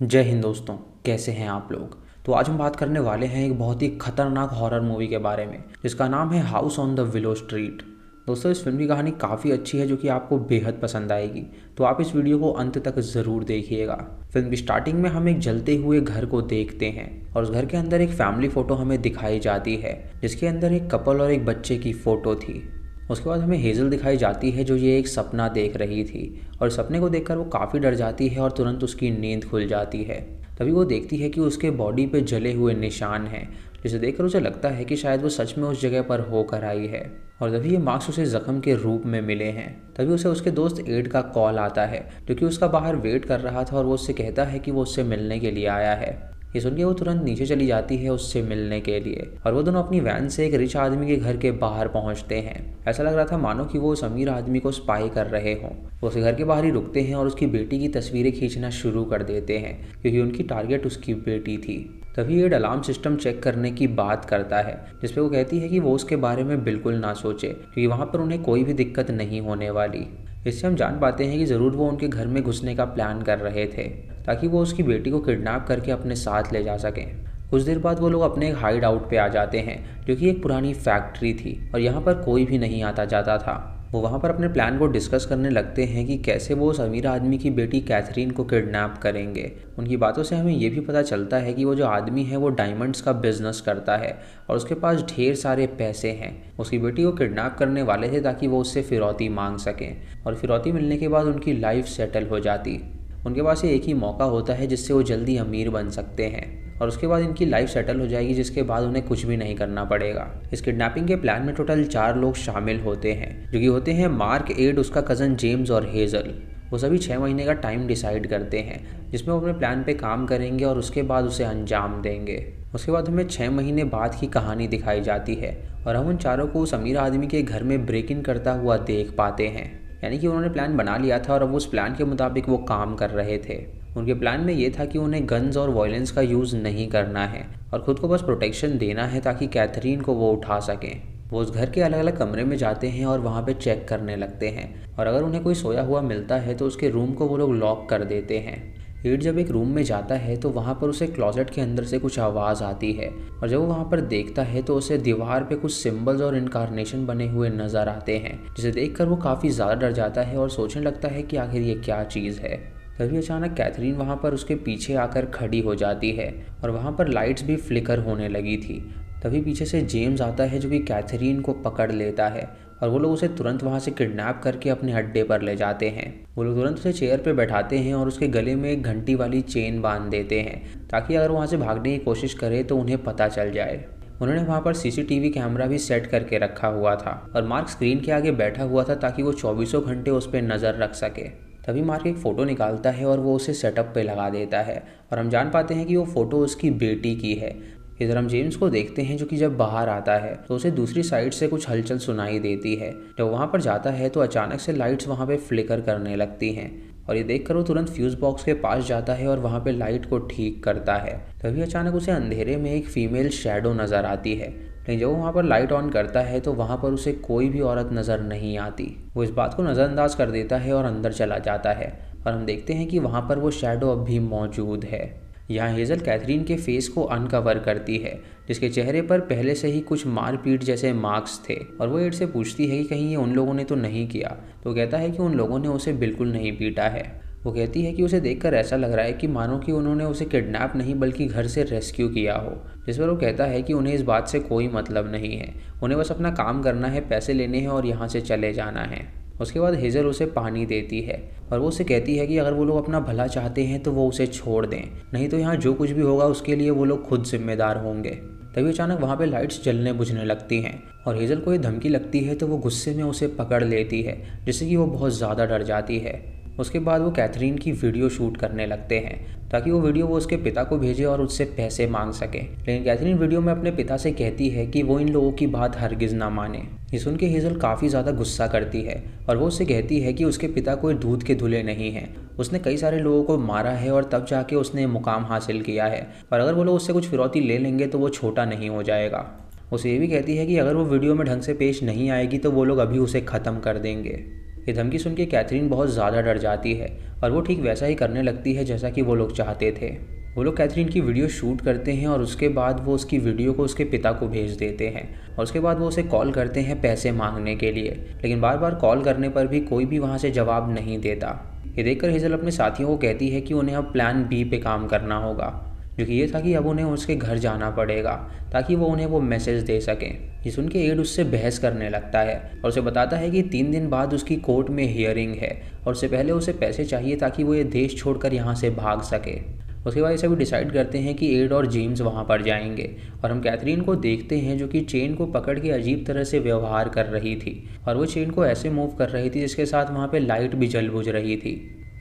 जय हिंद दोस्तों। कैसे हैं आप लोग। तो आज हम बात करने वाले हैं एक बहुत ही खतरनाक हॉरर मूवी के बारे में जिसका नाम है house on the willow street. दोस्तों, इस फिल्म की कहानी काफ़ी अच्छी है जो कि आपको बेहद पसंद आएगी, तो आप इस वीडियो को अंत तक ज़रूर देखिएगा। फिल्म की स्टार्टिंग में हम एक जलते हुए घर को देखते हैं और उस घर के अंदर एक फैमिली फ़ोटो हमें दिखाई जाती है जिसके अंदर एक कपल और एक बच्चे की फ़ोटो थी। उसके बाद हमें हेज़ल दिखाई जाती है जो ये एक सपना देख रही थी और सपने को देखकर वो काफ़ी डर जाती है और तुरंत उसकी नींद खुल जाती है। तभी वो देखती है कि उसके बॉडी पे जले हुए निशान हैं, जिसे देखकर उसे लगता है कि शायद वो सच में उस जगह पर होकर आई है। और तभी ये मार्क्स उसे ज़ख्म के रूप में मिले हैं। तभी उसे उसके दोस्त एड का कॉल आता है जो कि उसका बाहर वेट कर रहा था और वो उससे कहता है कि वो उससे मिलने के लिए आया है। ये सुन के वो तुरंत नीचे चली जाती है उससे मिलने के लिए और वो दोनों अपनी वैन से एक रिच आदमी के घर के बाहर पहुंचते हैं। ऐसा लग रहा था मानो कि वो उस अमीर आदमी को स्पाई कर रहे हों। वो उसके घर के बाहर ही रुकते हैं और उसकी बेटी की तस्वीरें खींचना शुरू कर देते हैं क्योंकि उनकी टारगेट उसकी बेटी थी। तभी एड अलार्म सिस्टम चेक करने की बात करता है जिसपे वो कहती है कि वो उसके बारे में बिल्कुल ना सोचे क्योंकि वहाँ पर उन्हें कोई भी दिक्कत नहीं होने वाली। इससे हम जान पाते हैं कि ज़रूर वो उनके घर में घुसने का प्लान कर रहे थे ताकि वो उसकी बेटी को किडनैप करके अपने साथ ले जा सकें। कुछ देर बाद वो लोग अपने एक हाइड आउट पे आ जाते हैं जो कि एक पुरानी फैक्ट्री थी और यहाँ पर कोई भी नहीं आता जाता था। वो वहाँ पर अपने प्लान को डिस्कस करने लगते हैं कि कैसे वो उस अमीर आदमी की बेटी कैथरीन को किडनैप करेंगे। उनकी बातों से हमें ये भी पता चलता है कि वो जो आदमी है वो डायमंड्स का बिजनेस करता है और उसके पास ढेर सारे पैसे हैं। उसकी बेटी को किडनैप करने वाले थे ताकि वो उससे फिरौती मांग सकें और फिरौती मिलने के बाद उनकी लाइफ सेटल हो जाती। उनके पास ये एक ही मौका होता है जिससे वो जल्दी अमीर बन सकते हैं और उसके बाद इनकी लाइफ सेटल हो जाएगी जिसके बाद उन्हें कुछ भी नहीं करना पड़ेगा। इस किडनैपिंग के प्लान में टोटल 4 लोग शामिल होते हैं जो कि होते हैं मार्क, एड, उसका कज़न जेम्स और हेज़ल। वो सभी 6 महीने का टाइम डिसाइड करते हैं जिसमें वो अपने प्लान पे काम करेंगे और उसके बाद उसे अंजाम देंगे। उसके बाद हमें 6 महीने बाद की कहानी दिखाई जाती है और हम उन चारों को उस अमीर आदमी के घर में ब्रेक इन करता हुआ देख पाते हैं। यानी कि उन्होंने प्लान बना लिया था और अब उस प्लान के मुताबिक वो काम कर रहे थे। उनके प्लान में ये था कि उन्हें गन्स और वायलेंस का यूज़ नहीं करना है और ख़ुद को बस प्रोटेक्शन देना है ताकि कैथरीन को वो उठा सकें। वो उस घर के अलग अलग कमरे में जाते हैं और वहाँ पे चेक करने लगते हैं और अगर उन्हें कोई सोया हुआ मिलता है तो उसके रूम को वो लोग लॉक कर देते हैं। एड जब एक रूम में जाता है तो वहाँ पर उसे क्लोजेट के अंदर से कुछ आवाज़ आती है और जब वो वहाँ पर देखता है तो उसे दीवार पे कुछ सिंबल्स और इनकारनेशन बने हुए नज़र आते हैं जिसे देखकर वो काफ़ी ज़्यादा डर जाता है और सोचने लगता है कि आखिर ये क्या चीज़ है। तभी अचानक कैथरीन वहाँ पर उसके पीछे आकर खड़ी हो जाती है और वहाँ पर लाइट्स भी फ्लिकर होने लगी थी। तभी पीछे से जेम्स आता है जो कि कैथरीन को पकड़ लेता है और वो लोग उसे तुरंत वहाँ से किडनैप करके अपने अड्डे पर ले जाते हैं। वो लोग तुरंत उसे चेयर पे बैठाते हैं और उसके गले में एक घंटी वाली चेन बांध देते हैं ताकि अगर वहाँ से भागने की कोशिश करे तो उन्हें पता चल जाए। उन्होंने वहाँ पर सीसीटीवी कैमरा भी सेट करके रखा हुआ था और मार्क स्क्रीन के आगे बैठा हुआ था ताकि वो 24 घंटे उस पर नज़र रख सके। तभी मार्क एक फ़ोटो निकालता है और वो उसे सेटअप पे लगा देता है और हम जान पाते हैं कि वो फ़ोटो उसकी बेटी की है। इधर हम जेम्स को देखते हैं जो कि जब बाहर आता है तो उसे दूसरी साइड से कुछ हलचल सुनाई देती है। जब वहाँ पर जाता है तो अचानक से लाइट्स वहाँ पे फ्लिकर करने लगती हैं और ये देखकर वो तुरंत फ्यूज़ बॉक्स के पास जाता है और वहाँ पे लाइट को ठीक करता है। तभी अचानक उसे अंधेरे में एक फीमेल शैडो नज़र आती है, लेकिन जब वो वहाँ पर लाइट ऑन करता है तो वहाँ पर उसे कोई भी औरत नज़र नहीं आती। वो इस बात को नज़रअंदाज कर देता है और अंदर चला जाता है और हम देखते हैं कि वहाँ पर वो शैडो अब भी मौजूद है। यहाँ हेज़ल कैथरीन के फेस को अनकवर करती है जिसके चेहरे पर पहले से ही कुछ मारपीट जैसे मार्क्स थे और वो एड से पूछती है कि कहीं ये उन लोगों ने तो नहीं किया। तो कहता है कि उन लोगों ने उसे बिल्कुल नहीं पीटा है। वो कहती है कि उसे देखकर ऐसा लग रहा है कि मानो कि उन्होंने उसे किडनैप नहीं बल्कि घर से रेस्क्यू किया हो। जिस पर वो कहता है कि उन्हें इस बात से कोई मतलब नहीं है, उन्हें बस अपना काम करना है, पैसे लेने हैं और यहाँ से चले जाना है। उसके बाद हेज़ल उसे पानी देती है और वो उसे कहती है कि अगर वो लोग अपना भला चाहते हैं तो वो उसे छोड़ दें, नहीं तो यहाँ जो कुछ भी होगा उसके लिए वो लोग खुद जिम्मेदार होंगे। तभी अचानक वहाँ पे लाइट्स जलने बुझने लगती हैं और हेज़ल को ये धमकी लगती है तो वो गुस्से में उसे पकड़ लेती है जिससे कि वो बहुत ज़्यादा डर जाती है। उसके बाद वो कैथरीन की वीडियो शूट करने लगते हैं ताकि वो वीडियो वो उसके पिता को भेजे और उससे पैसे मांग सके। लेकिन कैथरीन वीडियो में अपने पिता से कहती है कि वो इन लोगों की बात हरगिज़ ना माने। ये सुन के हेज़ल काफ़ी ज़्यादा गुस्सा करती है और वो उससे कहती है कि उसके पिता कोई दूध के धुले नहीं हैं, उसने कई सारे लोगों को मारा है और तब जाके उसने मुकाम हासिल किया है और अगर वो लोग उससे कुछ फिरौती ले लेंगे तो वो छोटा नहीं हो जाएगा। उसे ये भी कहती है कि अगर वो वीडियो में ढंग से पेश नहीं आएगी तो वो लोग अभी उसे ख़त्म कर देंगे। ये धमकी सुन के कैथरीन बहुत ज़्यादा डर जाती है और वो ठीक वैसा ही करने लगती है जैसा कि वो लोग चाहते थे। वो लोग कैथरीन की वीडियो शूट करते हैं और उसके बाद वो उसकी वीडियो को उसके पिता को भेज देते हैं और उसके बाद वो उसे कॉल करते हैं पैसे मांगने के लिए, लेकिन बार बार कॉल करने पर भी कोई भी वहाँ से जवाब नहीं देता। ये देखकर हेज़ल अपने साथियों को कहती है कि उन्हें अब प्लान बी पे काम करना होगा, जो कि ये था कि अब उन्हें उसके घर जाना पड़ेगा ताकि वो उन्हें वो मैसेज दे सकें। ये सुन के एड उससे बहस करने लगता है और उसे बताता है कि 3 दिन बाद उसकी कोर्ट में हियरिंग है और उससे पहले उसे पैसे चाहिए ताकि वो ये देश छोड़कर यहाँ से भाग सके। उसके बाद ये सभी डिसाइड करते हैं कि एड और जेम्स वहाँ पर जाएंगे और हम कैथरीन को देखते हैं जो कि चेन को पकड़ के अजीब तरह से व्यवहार कर रही थी और वो चेन को ऐसे मूव कर रही थी जिसके साथ वहाँ पे लाइट भी जल बुझ रही थी।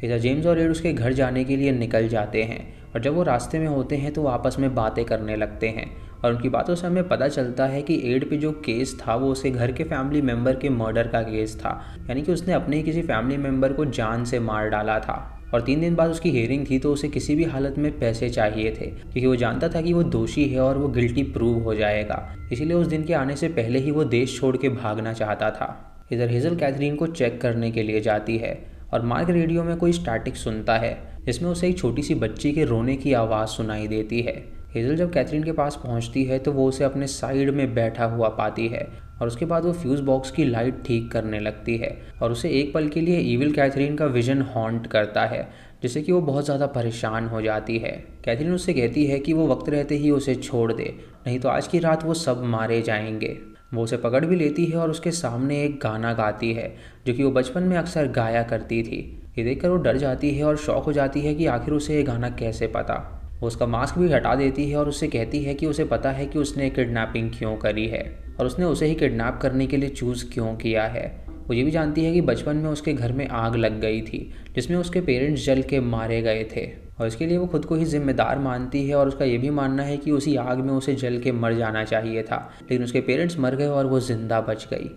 इधर जेम्स और एड उसके घर जाने के लिए निकल जाते हैं और जब वो रास्ते में होते हैं तो वो आपस में बातें करने लगते हैं और उनकी बातों से हमें पता चलता है कि एड पे जो केस था वो उसके घर के फैमिली मेम्बर के मर्डर का केस था, यानी कि उसने अपने ही किसी फैमिली मेम्बर को जान से मार डाला था। और 3 दिन बाद उसकी हियरिंग थी तो उसे किसी भी हालत में पैसे चाहिए थे क्योंकि वो जानता था कि वो दोषी है और वो गिल्टी प्रूव हो जाएगा, इसीलिए उस दिन के आने से पहले ही वो देश छोड़ के भागना चाहता था। इधर हेज़ल कैथरीन को चेक करने के लिए जाती है और मार्क रेडियो में कोई स्टैटिक सुनता है जिसमें उसे एक छोटी सी बच्ची के रोने की आवाज़ सुनाई देती है। हेज़ल जब कैथरीन के पास पहुंचती है तो वो उसे अपने साइड में बैठा हुआ पाती है और उसके बाद वो फ्यूज़ बॉक्स की लाइट ठीक करने लगती है और उसे एक पल के लिए ईविल कैथरीन का विजन हॉन्ट करता है, जिससे कि वो बहुत ज़्यादा परेशान हो जाती है। कैथरीन उससे कहती है कि वो वक्त रहते ही उसे छोड़ दे, नहीं तो आज की रात वो सब मारे जाएंगे। वो उसे पकड़ भी लेती है और उसके सामने एक गाना गाती है जो कि वो बचपन में अक्सर गाया करती थी। ये देखकर वो डर जाती है और शॉक हो जाती है कि आखिर उसे ये गाना कैसे पता। वो उसका मास्क भी हटा देती है और उससे कहती है कि उसे पता है कि उसने किडनैपिंग क्यों करी है और उसने उसे ही किडनैप करने के लिए चूज़ क्यों किया है। वो ये भी जानती है कि बचपन में उसके घर में आग लग गई थी जिसमें उसके पेरेंट्स जल के मारे गए थे और इसके लिए वो खुद को ही जिम्मेदार मानती है और उसका ये भी मानना है कि उसी आग में उसे जल के मर जाना चाहिए था, लेकिन उसके पेरेंट्स मर गए और वो जिंदा बच गई।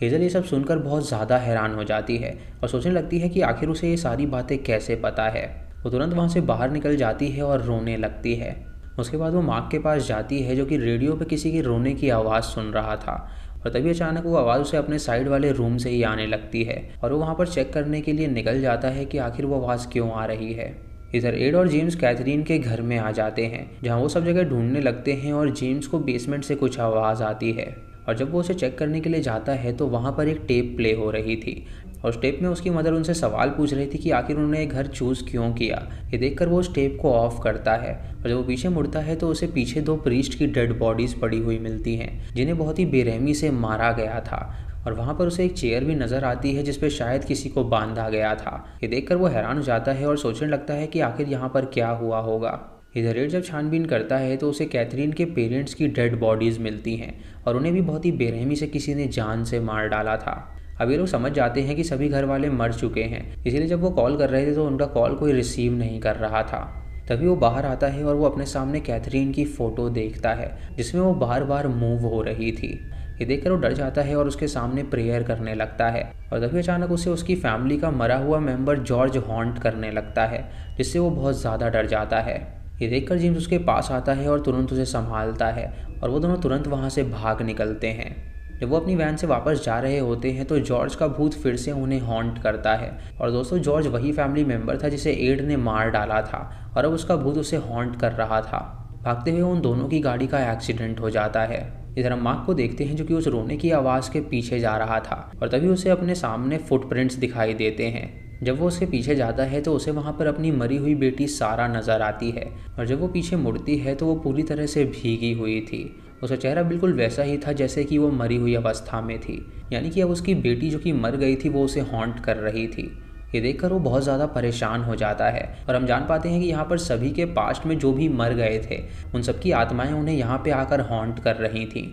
हेज़ल ये सब सुनकर बहुत ज़्यादा हैरान हो जाती है और सोचने लगती है कि आखिर उसे ये सारी बातें कैसे पता है। वो तुरंत वहाँ से बाहर निकल जाती है और रोने लगती है। उसके बाद वो मार्क के पास जाती है जो कि रेडियो पे किसी के रोने की आवाज़ सुन रहा था और तभी अचानक वो आवाज़ उसे अपने साइड वाले रूम से ही आने लगती है और वो वहाँ पर चेक करने के लिए निकल जाता है कि आखिर वो आवाज़ क्यों आ रही है। इधर एड और जेम्स कैथरीन के घर में आ जाते हैं जहाँ वो सब जगह ढूंढने लगते हैं और जेम्स को बेसमेंट से कुछ आवाज़ आती है और जब वो उसे चेक करने के लिए जाता है तो वहाँ पर एक टेप प्ले हो रही थी और उस टेप में उसकी मदर उनसे सवाल पूछ रही थी कि आखिर उन्होंने घर चूज़ क्यों किया। ये देखकर वो उस टेप को ऑफ करता है और जब वो पीछे मुड़ता है तो उसे पीछे 2 प्रीस्ट की डेड बॉडीज़ पड़ी हुई मिलती हैं जिन्हें बहुत ही बेरहमी से मारा गया था और वहाँ पर उसे एक चेयर भी नज़र आती है जिसपे शायद किसी को बांधा गया था। ये देखकर वो हैरान हो जाता है और सोचने लगता है कि आखिर यहाँ पर क्या हुआ होगा। इधर एड जब छानबीन करता है तो उसे कैथरीन के पेरेंट्स की डेड बॉडीज़ मिलती हैं और उन्हें भी बहुत ही बेरहमी से किसी ने जान से मार डाला था। अब ये लोग समझ जाते हैं कि सभी घर वाले मर चुके हैं, इसीलिए जब वो कॉल कर रहे थे तो उनका कॉल कोई रिसीव नहीं कर रहा था। तभी वो बाहर आता है और वो अपने सामने कैथरीन की फ़ोटो देखता है जिसमें वो बार बार मूव हो रही थी। ये देखकर वो डर जाता है और उसके सामने प्रेयर करने लगता है और तभी अचानक उसे उसकी फैमिली का मरा हुआ मेंबर जॉर्ज हॉन्ट करने लगता है जिससे वो बहुत ज़्यादा डर जाता है। ये देखकर जेम्स उसके पास आता है और तुरंत उसे संभालता है और वो दोनों तुरंत वहाँ से भाग निकलते हैं। जब वो अपनी वैन से वापस जा रहे होते हैं तो जॉर्ज का भूत फिर से उन्हें हॉन्ट करता है और दोस्तों जॉर्ज वही फैमिली मेंबर था जिसे एड ने मार डाला था और अब उसका भूत उसे हॉन्ट कर रहा था। भागते हुए उन दोनों की गाड़ी का एक्सीडेंट हो जाता है। इधर हम मार्क को देखते हैं जो कि उस रोने की आवाज़ के पीछे जा रहा था और तभी उसे अपने सामने फुटप्रिंट्स दिखाई देते हैं। जब वो उसके पीछे जाता है तो उसे वहाँ पर अपनी मरी हुई बेटी सारा नज़र आती है और जब वो पीछे मुड़ती है तो वो पूरी तरह से भीगी हुई थी। उसका चेहरा बिल्कुल वैसा ही था जैसे कि वो मरी हुई अवस्था में थी, यानी कि अब उसकी बेटी जो कि मर गई थी वो उसे हॉन्ट कर रही थी। ये देखकर वो बहुत ज़्यादा परेशान हो जाता है और हम जान पाते हैं कि यहाँ पर सभी के पास्ट में जो भी मर गए थे उन सबकी आत्माएं उन्हें यहाँ पे आकर हॉन्ट कर रही थीं।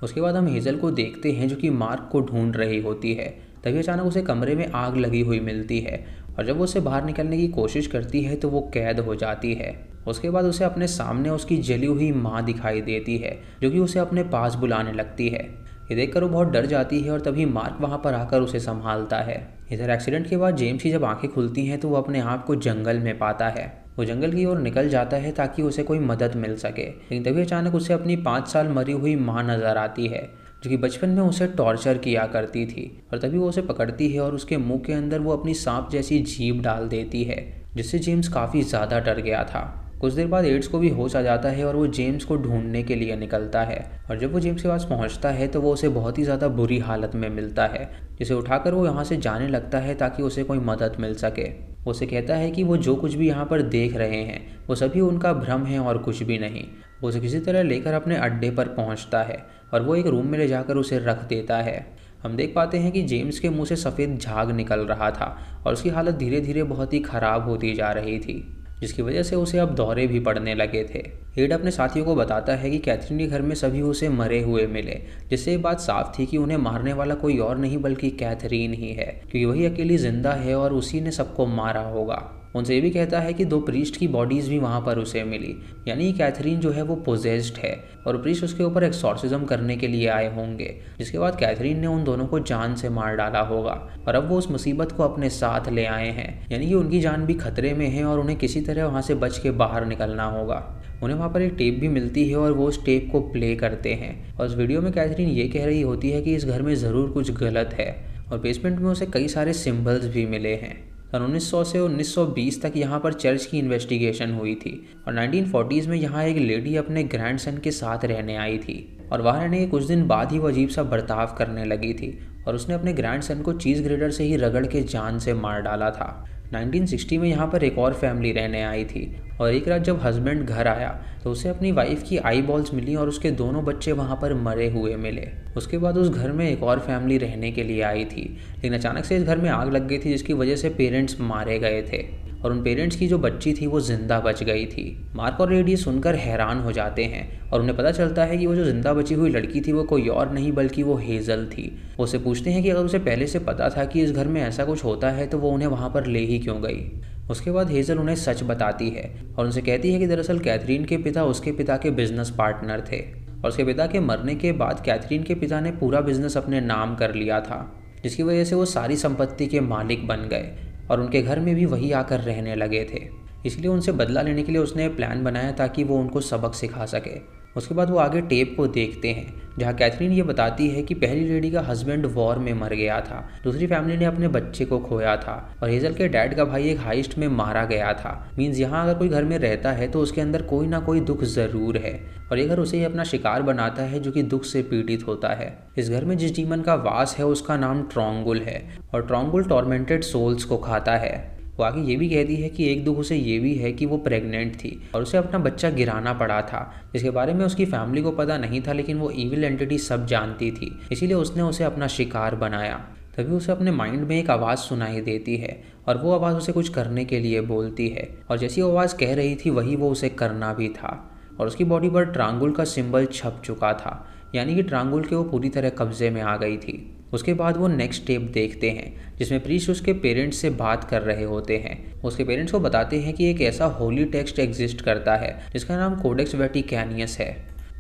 उसके बाद हम हेज़ल को देखते हैं जो कि मार्क को ढूंढ रही होती है। तभी अचानक उसे कमरे में आग लगी हुई मिलती है और जब वो उसे बाहर निकलने की कोशिश करती है तो वो कैद हो जाती है। उसके बाद उसे अपने सामने उसकी जली हुई माँ दिखाई देती है जो कि उसे अपने पास बुलाने लगती है। ये देखकर वो बहुत डर जाती है और तभी मार्क वहाँ पर आकर उसे संभालता है। इधर एक्सीडेंट के बाद जेम्स की जब आंखें खुलती हैं तो वो अपने आप को जंगल में पाता है। वो जंगल की ओर निकल जाता है ताकि उसे कोई मदद मिल सके, लेकिन तभी अचानक उसे अपनी 5 साल मरी हुई माँ नज़र आती है जो कि बचपन में उसे टॉर्चर किया करती थी। और तभी वो उसे पकड़ती है और उसके मुंह के अंदर वो अपनी सांप जैसी जीभ डाल देती है, जिससे जेम्स काफ़ी ज़्यादा डर गया था। कुछ देर बाद एड्स को भी होश आ जाता है और वो जेम्स को ढूंढने के लिए निकलता है। और जब वो जेम्स के पास पहुंचता है तो वो उसे बहुत ही ज़्यादा बुरी हालत में मिलता है, जिसे उठाकर वो यहाँ से जाने लगता है ताकि उसे कोई मदद मिल सके। वो उसे कहता है कि वो जो कुछ भी यहाँ पर देख रहे हैं वो सभी उनका भ्रम है और कुछ भी नहीं। वो उसे किसी तरह लेकर अपने अड्डे पर पहुँचता है और वो एक रूम में ले जाकर उसे रख देता है। हम देख पाते हैं कि जेम्स के मुंह से सफ़ेद झाग निकल रहा था और उसकी हालत धीरे धीरे बहुत ही ख़राब होती जा रही थी, जिसकी वजह से उसे अब दौरे भी पड़ने लगे थे। एड अपने साथियों को बताता है कि कैथरीन के घर में सभी उसे मरे हुए मिले, जिससे ये बात साफ थी कि उन्हें मारने वाला कोई और नहीं बल्कि कैथरीन ही है, क्योंकि वही अकेली जिंदा है और उसी ने सबको मारा होगा। उनसे ये भी कहता है कि 2 प्रीस्ट की बॉडीज़ भी वहाँ पर उसे मिली, यानी कैथरीन जो है वो पोजेस्ड है और प्रीस्ट उसके ऊपर एक्सॉर्सिज्म करने के लिए आए होंगे, जिसके बाद कैथरीन ने उन दोनों को जान से मार डाला होगा और अब वो उस मुसीबत को अपने साथ ले आए हैं, यानी कि उनकी जान भी खतरे में है और उन्हें किसी तरह वहाँ से बच के बाहर निकलना होगा। उन्हें वहाँ पर एक टेप भी मिलती है और वो उस टेप को प्ले करते हैं और उस वीडियो में कैथरीन ये कह रही होती है कि इस घर में ज़रूर कुछ गलत है और बेसमेंट में उसे कई सारे सिम्बल्स भी मिले हैं। सन 1900 से 1920 तक यहाँ पर चर्च की इन्वेस्टिगेशन हुई थी और 1940s में यहाँ एक लेडी अपने ग्रैंडसन के साथ रहने आई थी और वहाँ रहने के कुछ दिन बाद ही वो अजीब सा बर्ताव करने लगी थी और उसने अपने ग्रैंडसन को चीज़ ग्रेटर से ही रगड़ के जान से मार डाला था। 1960 में यहाँ पर एक और फैमिली रहने आई थी और एक रात जब हस्बैंड घर आया तो उसे अपनी वाइफ की आई बॉल्स मिली और उसके दोनों बच्चे वहाँ पर मरे हुए मिले। उसके बाद उस घर में एक और फैमिली रहने के लिए आई थी, लेकिन अचानक से इस घर में आग लग गई थी, जिसकी वजह से पेरेंट्स मारे गए थे और उन पेरेंट्स की जो बच्ची थी वो जिंदा बच गई थी। मार्क और रेड ये सुनकर हैरान हो जाते हैं और उन्हें पता चलता है कि वो जो जिंदा बची हुई लड़की थी वो कोई और नहीं बल्कि वो हेज़ल थी। वो उसे पूछते हैं कि अगर उसे पहले से पता था कि इस घर में ऐसा कुछ होता है तो वो उन्हें वहाँ पर ले ही क्यों गई। उसके बाद हेज़ल उन्हें सच बताती है और उनसे कहती है कि दरअसल कैथरीन के पिता उसके पिता के बिजनेस पार्टनर थे और उसके पिता के मरने के बाद कैथरीन के पिता ने पूरा बिजनेस अपने नाम कर लिया था, जिसकी वजह से वो सारी संपत्ति के मालिक बन गए और उनके घर में भी वही आकर रहने लगे थे। इसलिए उनसे बदला लेने के लिए उसने प्लान बनाया ताकि वो उनको सबक सिखा सके। उसके बाद वो आगे टेप को देखते हैं जहाँ कैथरीन ये बताती है कि पहली लेडी का हस्बैंड वॉर में मर गया था, दूसरी फैमिली ने अपने बच्चे को खोया था और हेज़ल के डैड का भाई एक हाइस्ट में मारा गया था। मीन्स यहाँ अगर कोई घर में रहता है तो उसके अंदर कोई ना कोई दुख ज़रूर है और ये घर उसे ही अपना शिकार बनाता है जो कि दुख से पीड़ित होता है। इस घर में जिस डीमन का वास है उसका नाम ट्रॉन्गुल है और ट्रॉन्गुल टॉर्मेंटेड सोल्स को खाता है। वो आगे ये भी कहती है कि एक दुख उसे ये भी है कि वो प्रेग्नेंट थी और उसे अपना बच्चा गिराना पड़ा था, जिसके बारे में उसकी फैमिली को पता नहीं था, लेकिन वो ईविल एंटिटी सब जानती थी, इसीलिए उसने उसे अपना शिकार बनाया। तभी उसे अपने माइंड में एक आवाज़ सुनाई देती है और वो आवाज़ उसे कुछ करने के लिए बोलती है और जैसी वो आवाज़ कह रही थी वही वो उसे करना भी था और उसकी बॉडी पर ट्रायंगल का सिंबल छप चुका था, यानी कि ट्रायंगल के वो पूरी तरह कब्जे में आ गई थी। उसके बाद वो नेक्स्ट स्टेप देखते हैं जिसमें प्रीस्ट उसके पेरेंट्स से बात कर रहे होते हैं। उसके पेरेंट्स को बताते हैं कि एक ऐसा होली टेक्स्ट एग्जिस्ट करता है जिसका नाम कोडेक्स वेटिकैनियस है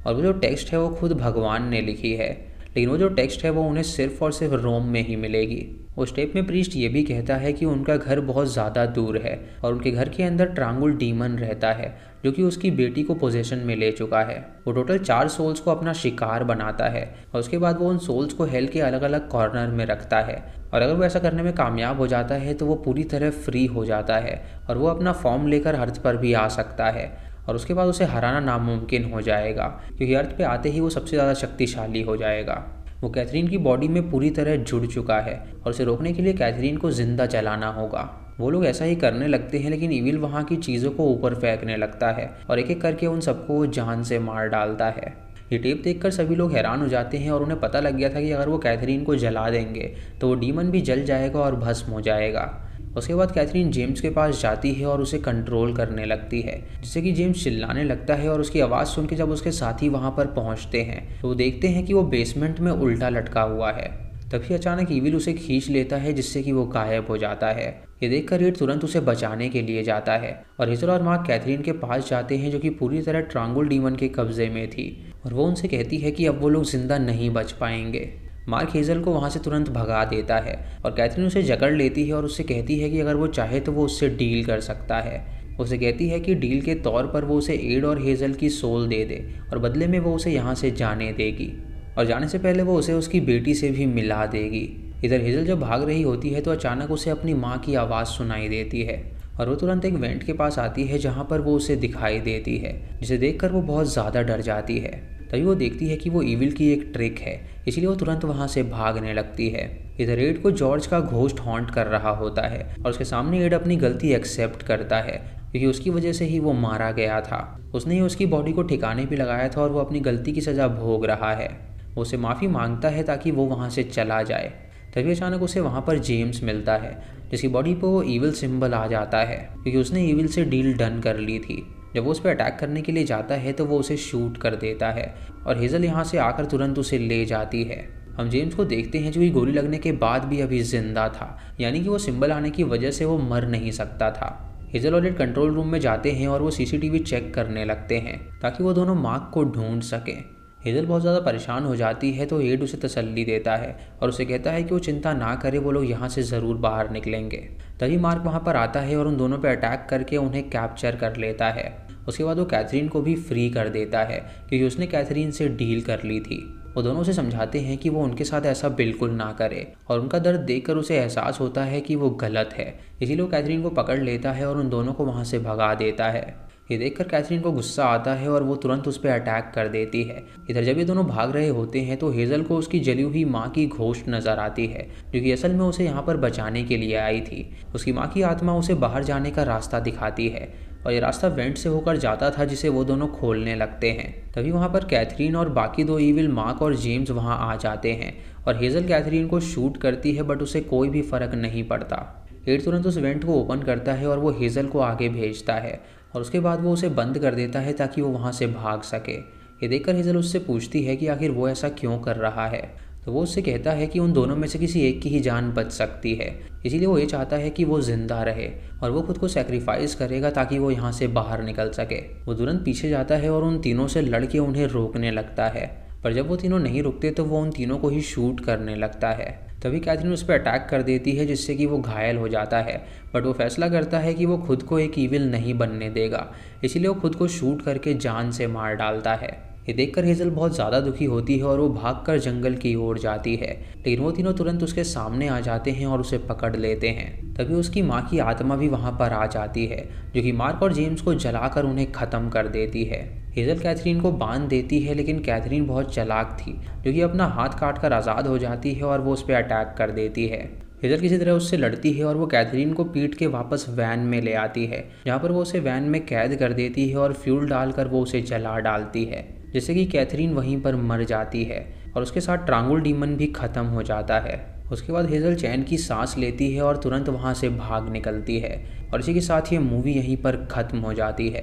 और वो जो टेक्स्ट है वो खुद भगवान ने लिखी है, लेकिन वो जो टेक्स्ट है वो उन्हें सिर्फ और सिर्फ रोम में ही मिलेगी। उस स्टेप में प्रीस्ट ये भी कहता है कि उनका घर बहुत ज़्यादा दूर है और उनके घर के अंदर ट्रायंगल डीमन रहता है जो कि उसकी बेटी को पोजीशन में ले चुका है। वो टोटल 4 सोल्स को अपना शिकार बनाता है और उसके बाद वो उन सोल्स को हेल के अलग अलग कॉर्नर में रखता है और अगर वो ऐसा करने में कामयाब हो जाता है तो वो पूरी तरह फ्री हो जाता है और वो अपना फॉर्म लेकर अर्थ पर भी आ सकता है और उसके बाद उसे हराना नामुमकिन हो जाएगा क्योंकि अर्थ पे आते ही वो सबसे ज़्यादा शक्तिशाली हो जाएगा। वो कैथरीन की बॉडी में पूरी तरह जुड़ चुका है और उसे रोकने के लिए कैथरीन को जिंदा जलाना होगा। वो लोग ऐसा ही करने लगते हैं, लेकिन इविल वहाँ की चीज़ों को ऊपर फेंकने लगता है और एक एक करके उन सबको वो जान से मार डालता है। ये टेप देखकर सभी लोग हैरान हो जाते हैं और उन्हें पता लग गया था कि अगर वो कैथरीन को जला देंगे तो वो डीमन भी जल जाएगा और भस्म हो जाएगा। उसके बाद कैथरीन जेम्स के पास जाती है और उसे कंट्रोल करने लगती है, जिससे कि जेम्स चिल्लाने लगता है और उसकी आवाज़ सुन के जब उसके साथी वहाँ पर पहुँचते हैं तो वो देखते हैं कि वो बेसमेंट में उल्टा लटका हुआ है। तभी अचानक ईविल उसे खींच लेता है जिससे कि वो गायब हो जाता है। ये देखकर रीड तुरंत उसे बचाने के लिए जाता है और हेज़ल और मार्क कैथरीन के पास जाते हैं जो कि पूरी तरह ट्रायंगल डीमन के कब्जे में थी और वो उनसे कहती है कि अब वो लोग जिंदा नहीं बच पाएंगे। मार्क हेज़ल को वहाँ से तुरंत भगा देता है और कैथरीन उसे जकड़ लेती है और उससे कहती है कि अगर वो चाहे तो वो उससे डील कर सकता है। उसे कहती है कि डील के तौर पर वो उसे एड और हेज़ल की सोल दे दे और बदले में वो उसे यहाँ से जाने देगी। और जाने से पहले वो उसे उसकी बेटी से भी मिला देगी। इधर हेजल जब भाग रही होती है तो अचानक उसे अपनी माँ की आवाज़ सुनाई देती है और वो तुरंत एक वेंट के पास आती है जहाँ पर वो उसे दिखाई देती है, जिसे देखकर वो बहुत ज़्यादा डर जाती है। तभी वो देखती है कि वो ईविल की एक ट्रिक है, इसलिए वो तुरंत वहाँ से भागने लगती है। इधर एड को जॉर्ज का घोस्ट हॉन्ट कर रहा होता है और उसके सामने एड अपनी गलती एक्सेप्ट करता है, क्योंकि उसकी वजह से ही वो मारा गया था। उसने ही उसकी बॉडी को ठिकाने पे लगाया था और वो अपनी गलती की सज़ा भोग रहा है। वो उसे माफ़ी मांगता है ताकि वो वहाँ से चला जाए। तभी अचानक उसे वहाँ पर जेम्स मिलता है, जिसकी बॉडी पर वो ईविल सिंबल आ जाता है, क्योंकि उसने ईविल से डील डन कर ली थी। जब वो उस पर अटैक करने के लिए जाता है तो वो उसे शूट कर देता है और हेजल यहाँ से आकर तुरंत उसे ले जाती है। हम जेम्स को देखते हैं जो कि गोली लगने के बाद भी अभी जिंदा था, यानी कि वो सिंबल आने की वजह से वो मर नहीं सकता था। हेजल और एड कंट्रोल रूम में जाते हैं और वो सीसीटीवी चेक करने लगते हैं ताकि वो दोनों मार्क को ढूंढ सकें। हेजल बहुत ज़्यादा परेशान हो जाती है तो एड उसे तसल्ली देता है और उसे कहता है कि वो चिंता ना करे, वो लोग यहाँ से ज़रूर बाहर निकलेंगे। तभी मार्क वहाँ पर आता है और उन दोनों पर अटैक करके उन्हें कैप्चर कर लेता है। उसके बाद वो कैथरीन को भी फ्री कर देता है, क्योंकि उसने कैथरीन से डील कर ली थी। वो दोनों उसे समझाते हैं कि वो उनके साथ ऐसा बिल्कुल ना करे और उनका दर्द देखकर उसे एहसास होता है कि वो गलत है, इसीलिए वो कैथरीन को पकड़ लेता है और उन दोनों को वहाँ से भगा देता है। ये देखकर कैथरीन को गुस्सा आता है और वो तुरंत उस पर अटैक कर देती है। इधर जब ये दोनों भाग रहे होते हैं तो हेजल को उसकी जली हुई माँ की घोस्ट नज़र आती है, जो कि असल में उसे यहाँ पर बचाने के लिए आई थी। उसकी माँ की आत्मा उसे बाहर जाने का रास्ता दिखाती है और ये रास्ता वेंट से होकर जाता था, जिसे वो दोनों खोलने लगते हैं। तभी वहाँ पर कैथरीन और बाकी दो ईविल मार्क और जेम्स वहाँ आ जाते हैं और हेजल कैथरीन को शूट करती है, बट उसे कोई भी फ़र्क नहीं पड़ता। एड तुरंत उस वेंट को ओपन करता है और वो हेजल को आगे भेजता है और उसके बाद वो उसे बंद कर देता है ताकि वो वहाँ से भाग सके। ये देखकर हेजल उससे पूछती है कि आखिर वो ऐसा क्यों कर रहा है, तो वो उससे कहता है कि उन दोनों में से किसी एक की ही जान बच सकती है, इसीलिए वो ये चाहता है कि वो जिंदा रहे और वो खुद को सेक्रीफाइस करेगा ताकि वो यहाँ से बाहर निकल सके। वो तुरंत पीछे जाता है और उन तीनों से लड़ के उन्हें रोकने लगता है, पर जब वो तीनों नहीं रुकते तो वो उन तीनों को ही शूट करने लगता है। तभी कैथरीन उस पर अटैक कर देती है, जिससे कि वो घायल हो जाता है, बट वो फैसला करता है कि वो खुद को एक ईविल नहीं बनने देगा, इसीलिए वो खुद को शूट करके जान से मार डालता है। ये देखकर हेजल बहुत ज़्यादा दुखी होती है और वो भागकर जंगल की ओर जाती है, लेकिन वो तीनों तुरंत उसके सामने आ जाते हैं और उसे पकड़ लेते हैं। तभी उसकी माँ की आत्मा भी वहाँ पर आ जाती है, जो कि मार्क और जेम्स को जलाकर उन्हें ख़त्म कर देती है। हेजल कैथरीन को बांध देती है, लेकिन कैथरीन बहुत चालाक थी, जो कि अपना हाथ काट कर आज़ाद हो जाती है और वो उस पर अटैक कर देती है। हेजल किसी तरह उससे लड़ती है और वो कैथरीन को पीट के वापस वैन में ले आती है, जहाँ पर वो उसे वैन में कैद कर देती है और फ्यूल डालकर वो उसे जला डालती है, जिससे कि कैथरीन वहीं पर मर जाती है और उसके साथ ट्रांगुल डीमन भी ख़त्म हो जाता है। उसके बाद हेजल चैन की सांस लेती है और तुरंत वहाँ से भाग निकलती है और इसी के साथ ये मूवी यहीं पर ख़त्म हो जाती है।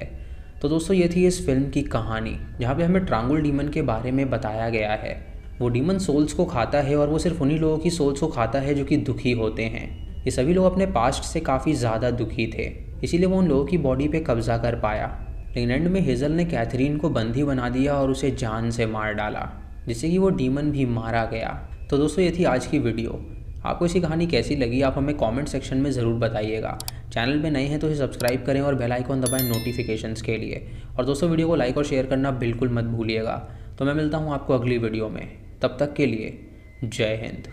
तो दोस्तों ये थी इस फिल्म की कहानी, जहाँ पे हमें ट्रांगुल डीमन के बारे में बताया गया है। वो डीमन सोल्स को खाता है और वो सिर्फ उन्हीं लोगों की सोल्स को खाता है जो कि दुखी होते हैं। ये सभी लोग अपने पास्ट से काफ़ी ज़्यादा दुखी थे, इसीलिए वो उन लोगों की बॉडी पे कब्जा कर पाया। लेकिन एंड में हेजल ने कैथरीन को बंदी बना दिया और उसे जान से मार डाला, जिससे कि वो डीमन भी मारा गया। तो दोस्तों ये थी आज की वीडियो। आपको इसकी कहानी कैसी लगी आप हमें कमेंट सेक्शन में ज़रूर बताइएगा। चैनल पे नए हैं तो इसे सब्सक्राइब करें और बेल आइकॉन दबाएं नोटिफिकेशंस के लिए। और दोस्तों वीडियो को लाइक और शेयर करना बिल्कुल मत भूलिएगा। तो मैं मिलता हूँ आपको अगली वीडियो में, तब तक के लिए जय हिंद।